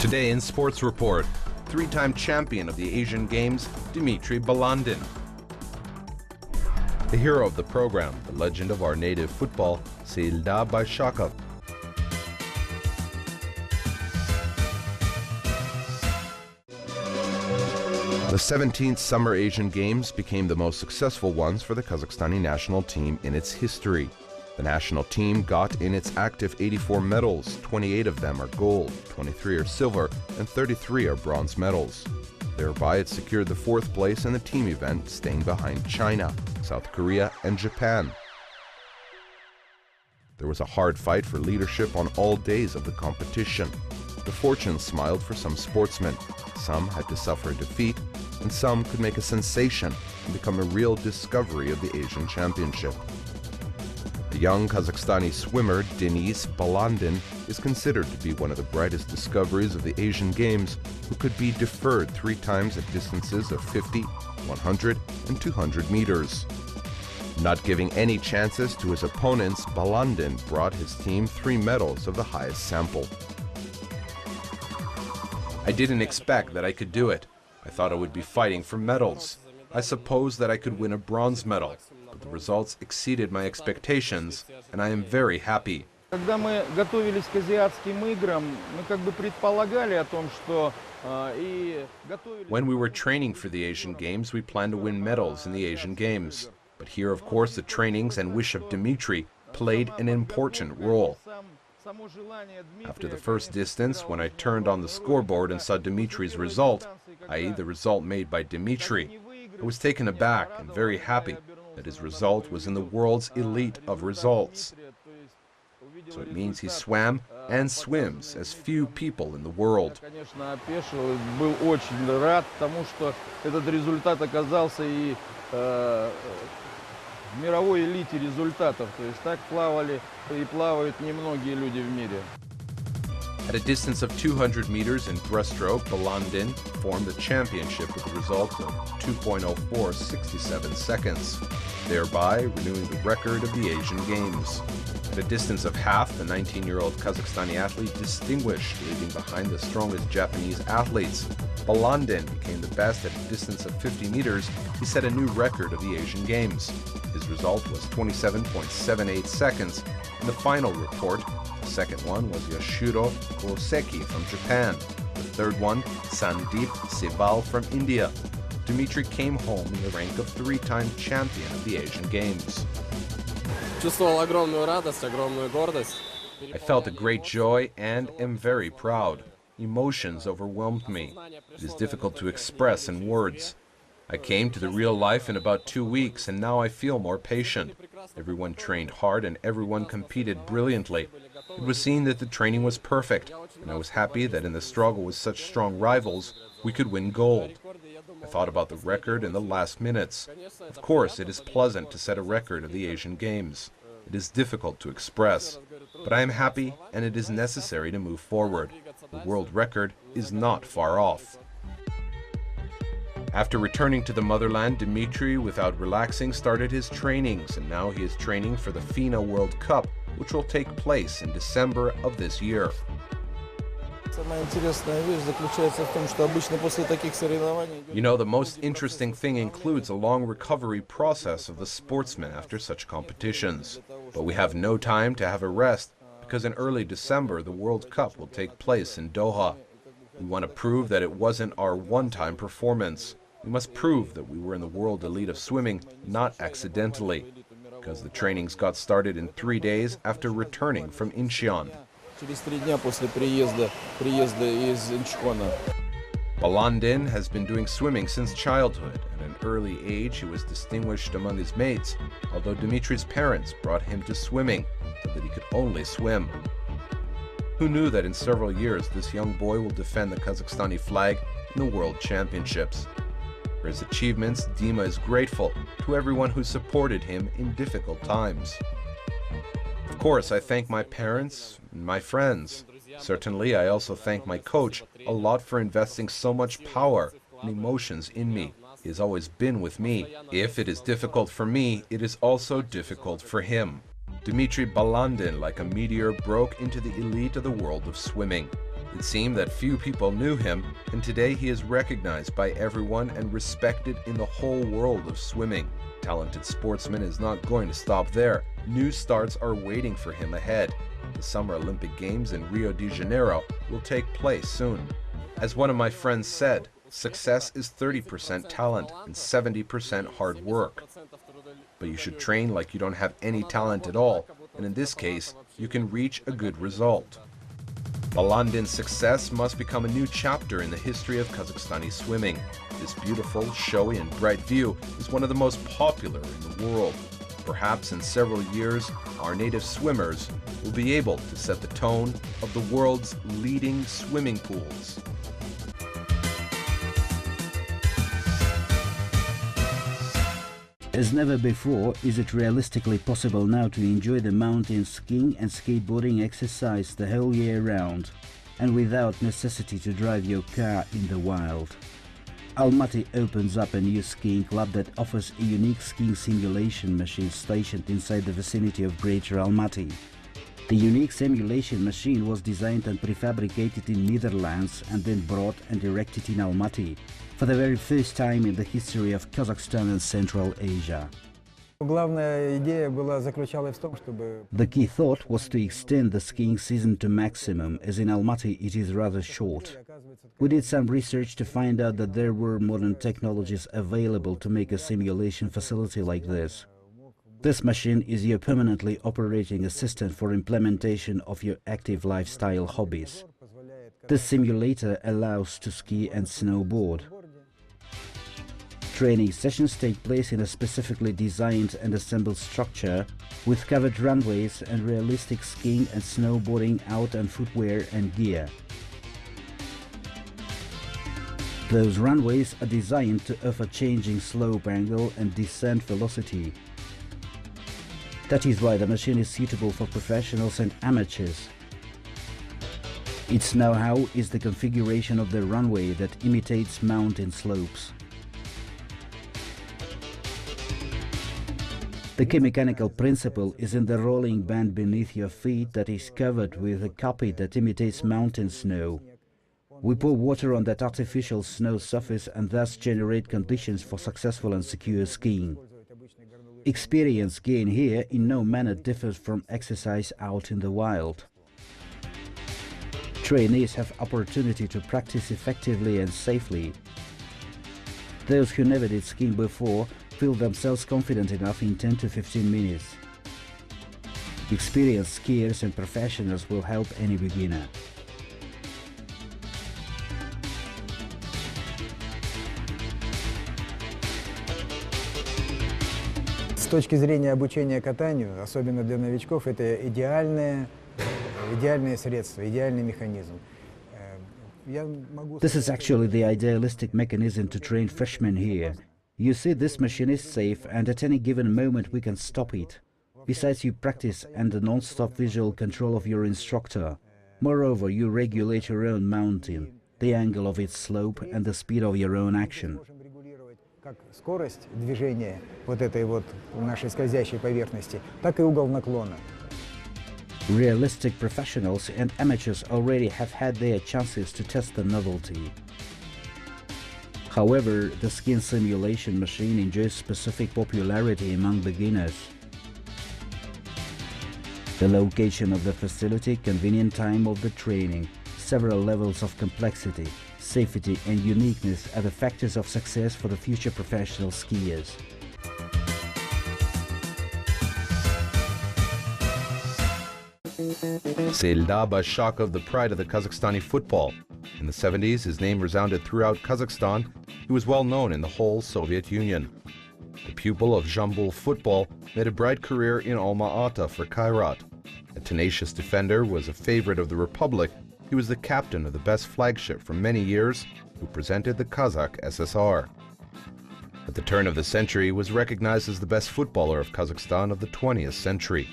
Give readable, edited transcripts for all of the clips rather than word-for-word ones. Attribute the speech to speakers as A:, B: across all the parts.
A: Today in Sports Report, three-time champion of the Asian Games, Dmitry Balandin. The hero of the program, the legend of our native football, Seilda Bayshakov. The 17th Summer Asian Games became the most successful ones for the Kazakhstani national team in its history. The national team got in its active 84 medals, 28 of them are gold, 23 are silver, and 33 are bronze medals. Thereby it secured the fourth place in the team event, staying behind China, South Korea, and Japan. There was a hard fight for leadership on all days of the competition. The fortune smiled for some sportsmen. Some had to suffer a defeat, and some could make a sensation and become a real discovery of the Asian Championship. The young Kazakhstani swimmer Dmitry Balandin is considered to be one of the brightest discoveries of the Asian Games, who could be deferred 3 times at distances of 50, 100, and 200 meters. Not giving any chances to his opponents, Balandin brought his team 3 medals of the highest sample. I didn't expect that I could do it. I thought I would be fighting for medals. I supposed that I could win a bronze medal, but the results exceeded my expectations, and I am very happy. When we were training for the Asian Games, we planned to win medals in the Asian Games. But here, of course, the trainings and wish of Dmitry played an important role. After the first distance, when I turned on the scoreboard and saw Dmitry's result, i.e. the result made by Dmitry, I was taken aback and very happy that his result was in the world's elite of results. So it means he swam and swims as few people in the world.
B: Мировой элите результатов, то есть так плавали и плавают немногие люди в мире.
A: At a distance of 200 meters in breaststroke, Balandin formed the championship with a result of 2.0467 seconds, thereby renewing the record of the Asian Games. At a distance of half, the 19-year-old Kazakhstani athlete distinguished, leaving behind the strongest Japanese athletes. Balandin became the best at a distance of 50 meters. He set a new record of the Asian Games. His result was 27.78 seconds. In the final report, the second one was Yoshiro Kuroseki from Japan. The third one, Sandeep Sehwal from India. Dmitry came home in the rank of 3-time champion of the Asian Games. I felt a great joy and am very proud. Emotions overwhelmed me. It is difficult to express in words. I came to the real life in about 2 weeks, and now I feel more patient. Everyone trained hard and everyone competed brilliantly. It was seen that the training was perfect, and I was happy that in the struggle with such strong rivals, we could win gold. I thought about the record in the last minutes. Of course, it is pleasant to set a record of the Asian Games. It is difficult to express, but I am happy and it is necessary to move forward. The world record is not far off. After returning to the motherland, Dmitry, without relaxing, started his trainings, and now he is training for the FINA World Cup, which will take place in December of this year. You know, the most interesting thing includes a long recovery process of the sportsman after such competitions. But we have no time to have a rest, because in early December the World Cup will take place in Doha. We want to prove that it wasn't our one-time performance. We must prove that we were in the world elite of swimming, not accidentally, because the trainings got started in 3 days after returning from Incheon. Balandin has been doing swimming since childhood. At an early age, he was distinguished among his mates, although Dmitry's parents brought him to swimming so that he could only swim. Who knew that in several years this young boy will defend the Kazakhstani flag in the World Championships? For his achievements, Dima is grateful to everyone who supported him in difficult times. Of course, I thank my parents and my friends. Certainly, I also thank my coach a lot for investing so much power and emotions in me. He has always been with me. If it is difficult for me, it is also difficult for him. Dmitry Balandin, like a meteor, broke into the elite of the world of swimming. It seemed that few people knew him, and today he is recognized by everyone and respected in the whole world of swimming. Talented sportsman is not going to stop there. New starts are waiting for him ahead. The Summer Olympic Games in Rio de Janeiro will take place soon. As one of my friends said, success is 30% talent and 70% hard work. But you should train like you don't have any talent at all, and in this case, you can reach a good result. Balandin's success must become a new chapter in the history of Kazakhstani swimming. This beautiful, showy, and bright view is one of the most popular in the world. Perhaps in several years, our native swimmers will be able to set the tone of the world's leading swimming pools.
C: As never before, is it realistically possible now to enjoy the mountain skiing and skateboarding exercise the whole year round, and without necessity to drive your car in the wild. Almaty opens up a new skiing club that offers a unique skiing simulation machine stationed inside the vicinity of Greater Almaty. The unique simulation machine was designed and prefabricated in Netherlands and then brought and erected in Almaty for the very first time in the history of Kazakhstan and Central Asia. The key thought was to extend the skiing season to maximum, as in Almaty it is rather short. We did some research to find out that there were modern technologies available to make a simulation facility like this. This machine is your permanently operating assistant for implementation of your active lifestyle hobbies. This simulator allows to ski and snowboard. Training sessions take place in a specifically designed and assembled structure with covered runways and realistic skiing and snowboarding out and footwear and gear. Those runways are designed to offer changing slope angle and descent velocity. That is why the machine is suitable for professionals and amateurs. Its know-how is the configuration of the runway that imitates mountain slopes. The key mechanical principle is in the rolling band beneath your feet that is covered with a carpet that imitates mountain snow. We pour water on that artificial snow surface and thus generate conditions for successful and secure skiing. Experience gained here in no manner differs from exercise out in the wild. Trainees have opportunity to practice effectively and safely. Those who never did skiing before feel themselves confident enough in 10 to 15 minutes. Experienced skiers and professionals will help any beginner.
D: С точки зрения обучения катанию, особенно для новичков, это идеальное средство, идеальный механизм.
C: This is actually the idealistic mechanism to train freshmen here. You see, this machine is safe and at any given moment we can stop it. Besides, you practice and the non-stop visual control of your instructor. Moreover, you regulate your own mountain, the angle of its slope and the speed of your own action.
D: Как скорость движения вот этой вот нашей скользящей поверхности, так и угол наклона.
C: Realistic professionals and amateurs already have had their chances to test the novelty. However, the skiing simulation machine enjoys specific popularity among beginners. The location of the facility, convenient time of the training, several levels of complexity, safety and uniqueness are the factors of success for the future professional skiers.
A: Seilda Bayshakov, the pride of the Kazakhstani football. In the 70s, his name resounded throughout Kazakhstan. He was well known in the whole Soviet Union. The pupil of Jambul football made a bright career in Alma-Ata for Kairat. A tenacious defender, was a favorite of the Republic. He was the captain of the best flagship for many years, who presented the Kazakh SSR. At the turn of the century, he was recognized as the best footballer of Kazakhstan of the 20th century.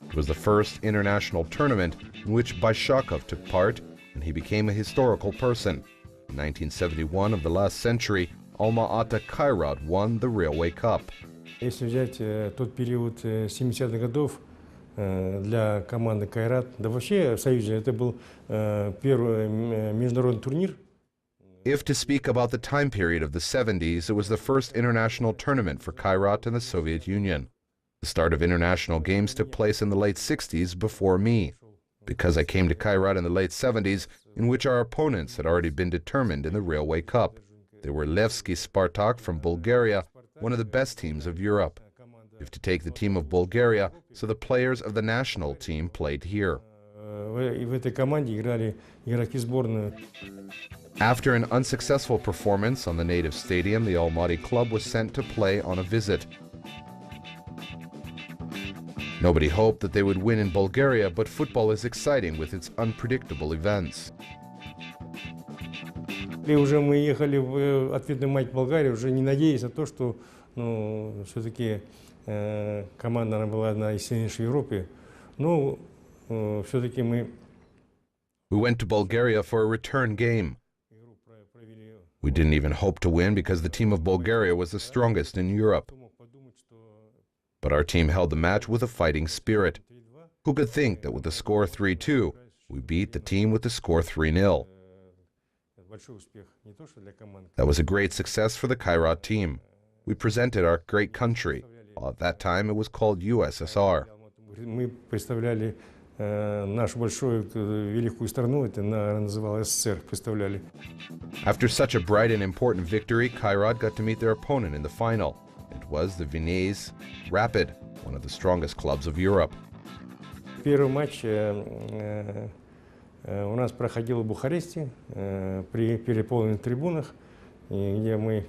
A: It was the first international tournament in which Bayshakov took part, and he became a historical person. In 1971 of the last century, Alma-Ata Kairat won the Railway Cup.
E: Если взять тот период 70-х годов, для команды «Кайрат». Да вообще в Союзе это был первый международный турнир.
A: If to speak about the time period of the 70s, it was the first international tournament for Kairat and the Soviet Union. The start of international games took place in the late 60s before me, because I came to Kairat in the late 70s, in which our opponents had already been determined in the Railway Cup. They were Levski Spartak from Bulgaria, one of the best teams of Europe. If to take the team of Bulgaria, so the players of the national team played here.
E: В этой команде играли игроки сборной.
A: After an unsuccessful performance on the native stadium, the Almaty club was sent to play on a visit. Nobody hoped that they would win in Bulgaria, but football is exciting with its unpredictable events.
E: И уже мы ехали в ответный матч в Болгарии, уже не надеясь на то, что все-таки команда она была одна из сильнейших в Европе. Но все-таки мы...
A: We went to Bulgaria for a return game. We didn't even hope to win because the team of Bulgaria was the strongest in Europe. But our team held the match with a fighting spirit. Who could think that with the score 3-2, we beat the team with the score 3-0? That was a great success for the Kairat team. We presented our great country. At that time, it was called USSR.
E: Мы представляли нашу большую великую страну, это называлось СССР, представляли.
A: After such a bright and important victory, Kairat got to meet their opponent in the final. It was the Viennese Rapid, one of the strongest clubs of Europe.
E: Первый матч у нас проходил в Бухаресте при переполненных трибунах, где мы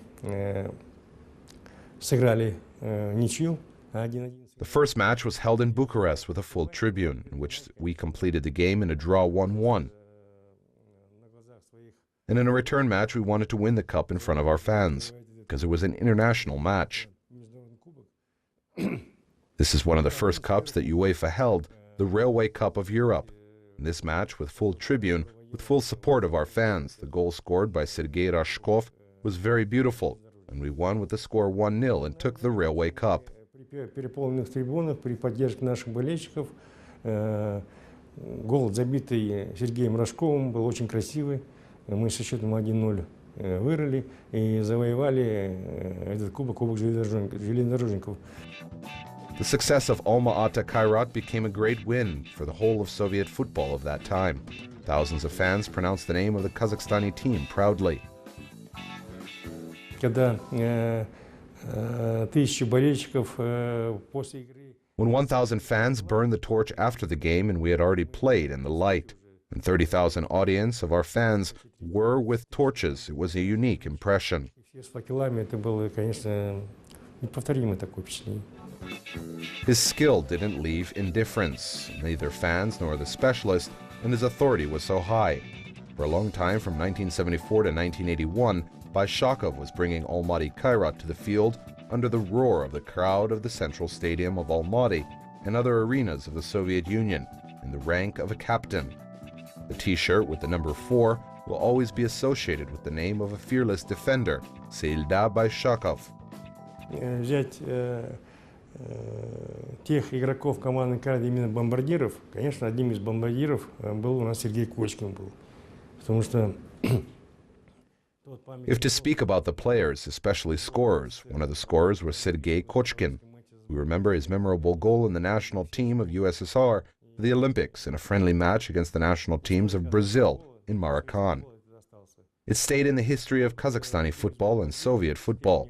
E: сыграли ничью 1-1.
A: The first match was held in Bucharest with a full tribune, in which we completed the game in a draw 1-1. And in a return match, we wanted to win the cup in front of our fans, because it was an international match. This is one of the first cups that UEFA held, the Railway Cup of Europe. In this match, with full tribune, with full support of our fans, the goal scored by Sergei Rashkov was very beautiful, and we won with the score 1-0 and took the Railway Cup.
E: При переполненных трибунах, при поддержке наших болельщиков, гол, забитый Сергеем Рожковым, был очень красивый. Мы со счетом 1-0 вырыли и завоевали этот кубок железнодорожников.
A: The success of Alma-Ata Kairat became a great win for the whole of Soviet football of that time. Thousands of fans pronounced the name of the Kazakhstani team proudly.
E: Когда тысячи болельщиков после игры...
A: When 1,000 fans burned the torch after the game and we had already played in the light, and 30,000 audience of our fans were with torches, it was a unique impression.
E: С факелами это было, конечно, неповторимое такое впечатление.
A: His skill didn't leave indifference, neither fans nor the specialists, and his authority was so high. For a long time, from 1974 to 1981, Bayshakov was bringing Almaty Kairat to the field under the roar of the crowd of the Central Stadium of Almaty and other arenas of the Soviet Union, in the rank of a captain. The T-shirt with the number 4 will always be associated with the name of a fearless defender, Seilda Bayshakov.
E: Взять тех игроков команды «Кайрат» именно бомбардиров, конечно, одним из бомбардиров был у нас Сергей Кочкин был, потому что...
A: If to speak about the players, especially scorers, one of the scorers was Sergei Kochkin. We remember his memorable goal in the national team of USSR for the Olympics in a friendly match against the national teams of Brazil in Maracanã. It stayed in the history of Kazakhstani football and Soviet football.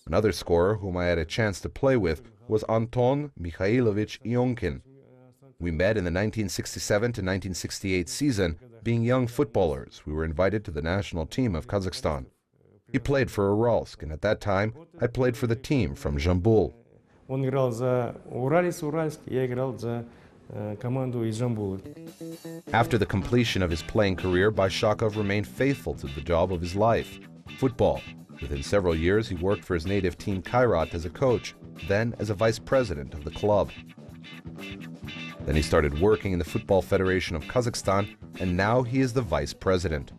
A: Another scorer whom I had a chance to play with was Anton Mikhailovich Ionkin. We met in the 1967 to 1968 season. Being young footballers, we were invited to the national team of Kazakhstan. He played for Uralsk, and at that time, I played for the team from Jambul.
E: Он играл за Уральск, я играл за команду из Жамбула.
A: After the completion of his playing career, Bayshakov remained faithful to the job of his life, football. Within several years, he worked for his native team Kairat as a coach, then as a vice president of the club. Then he started working in the Football Federation of Kazakhstan, and now he is the vice president.